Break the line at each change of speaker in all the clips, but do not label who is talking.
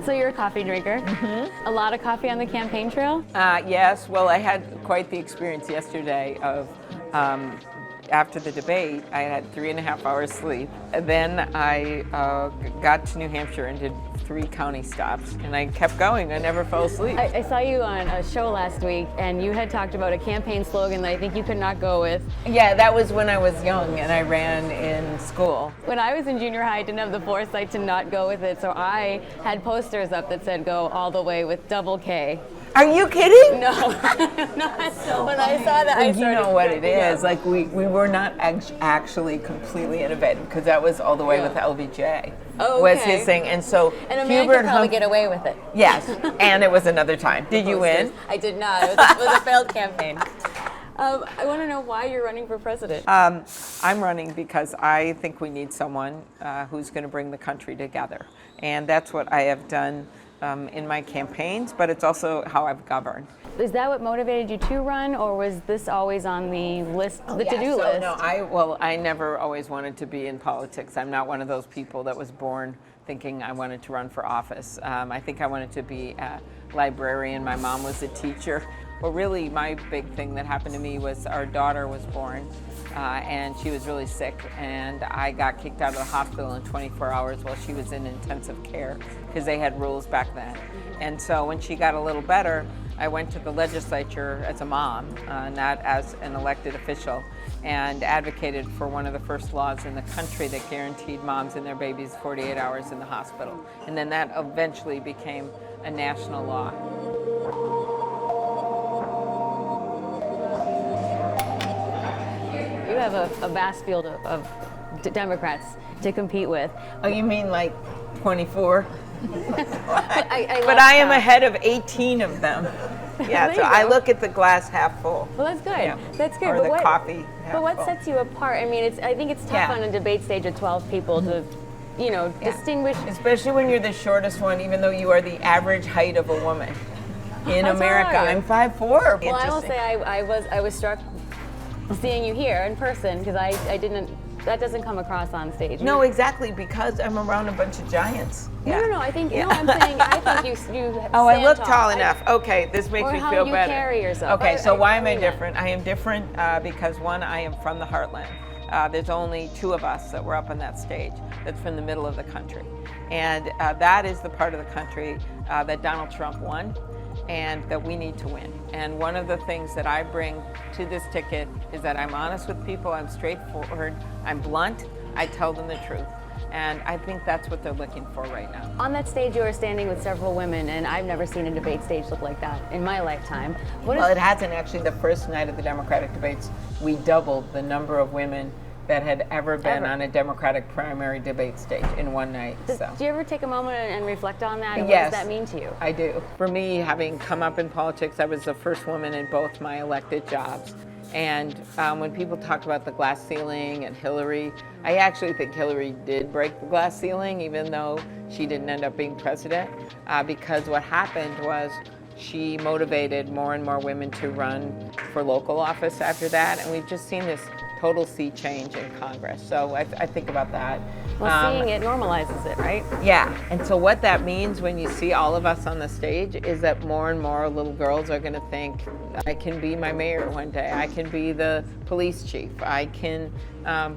So you're a coffee drinker. A lot of coffee on the campaign trail?
Yes, well, I had quite the experience yesterday of after the debate, I had 3.5 hours sleep. And then I got to New Hampshire and did 3 county stops, and I kept going. I never fell asleep.
I saw you on a show last week, and you had talked about a campaign slogan that I think you could not go with.
Yeah, that was when I was young and I ran in school.
When I was in junior high, I didn't have the foresight to not go with it, so I had posters up that said go all the way with double K.
Are you kidding?
No. When I saw that, I started.
You know what it is. Like we were not actually completely innovative because that was all the way with LBJ.
Oh,
was
okay.
his thing, and so
And a man could probably get away with it.
Yes, and it was another time. Did you win?
I did not. It was a failed campaign. I want to know why you're running for president.
I'm running because I think we need someone who's going to bring the country together, and that's what I have done in my campaigns, but it's also how I've governed.
Is that what motivated you to run, or was this always on the list, the to-do list?
No, I never always wanted to be in politics. I'm not one of those people that was born thinking I wanted to run for office. I think I wanted to be a librarian. My mom was a teacher. Well, really, my big thing that happened to me was our daughter was born, and she was really sick, and I got kicked out of the hospital in 24 hours while she was in intensive care because they had rules back then. And so when she got a little better, I went to the legislature as a mom, not as an elected official, and advocated for one of the first laws in the country that guaranteed moms and their babies 48 hours in the hospital. And then that eventually became a national law.
You have a vast field of Democrats to compete with.
Oh, you mean like 24?
But
I am ahead of 18 of them. Yeah, so I look at the glass half full.
Well, that's good.
Yeah.
That's good.
Or
but
the coffee half
But what
full.
sets you apart? I mean, I think it's tough on a debate stage of 12 people to, distinguish.
Especially when you're the shortest one, even though you are the average height of a woman in America.
Are you?
I'm 5'4".
Well, I will say I was struck seeing you here in person because I didn't. That doesn't come across on stage.
No, exactly, because I'm around a bunch of giants.
No, I think I'm saying I think you.
Oh, I look tall enough. Okay, this makes me feel better.
Or how you carry yourself.
Okay, so why am I different? I am different because one, I am from the heartland. There's only 2 of us that were up on that stage. That's from the middle of the country, and that is the part of the country that Donald Trump won, and that we need to win. And one of the things that I bring to this ticket is that I'm honest with people, I'm straightforward, I'm blunt, I tell them the truth. And I think that's what they're looking for right now.
On that stage, you are standing with several women, and I've never seen a debate stage look like that in my lifetime.
Well, it hasn't actually. The first night of the Democratic debates, we doubled the number of women that had ever been on a Democratic primary debate stage in one night.
Do you ever take a moment and reflect on that? And
Yes.
What does that mean to you?
I do. For me, having come up in politics, I was the first woman in both my elected jobs. And when people talk about the glass ceiling and Hillary, I actually think Hillary did break the glass ceiling, even though she didn't end up being president, because what happened was she motivated more and more women to run for local office after that, and we've just seen this total sea change in Congress. So I think about that.
Well, seeing it normalizes it, right?
Yeah, and so what that means when you see all of us on the stage is that more and more little girls are going to think, I can be my mayor one day, I can be the police chief, I can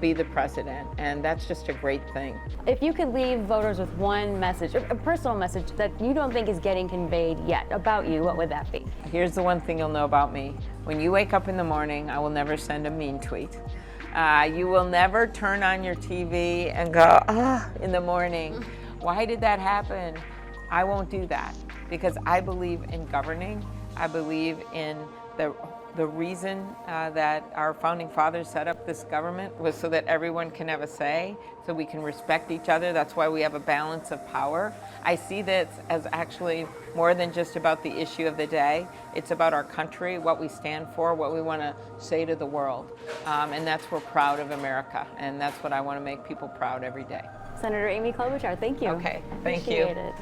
be the president, and that's just a great thing.
If you could leave voters with one message, a personal message that you don't think is getting conveyed yet about you, what would that be?
Here's the one thing you'll know about me. When you wake up in the morning, I will never send a mean tweet. You will never turn on your TV and go, in the morning, why did that happen? I won't do that because I believe in governing. I believe in the reason that our founding fathers set up this government was so that everyone can have a say, so we can respect each other. That's why we have a balance of power. I see this as actually more than just about the issue of the day. It's about our country, what we stand for, what we want to say to the world. And that's we're proud of America, and that's what I want to make people proud every day.
Senator Amy Klobuchar, thank you.
Okay, thank you.
Appreciate it.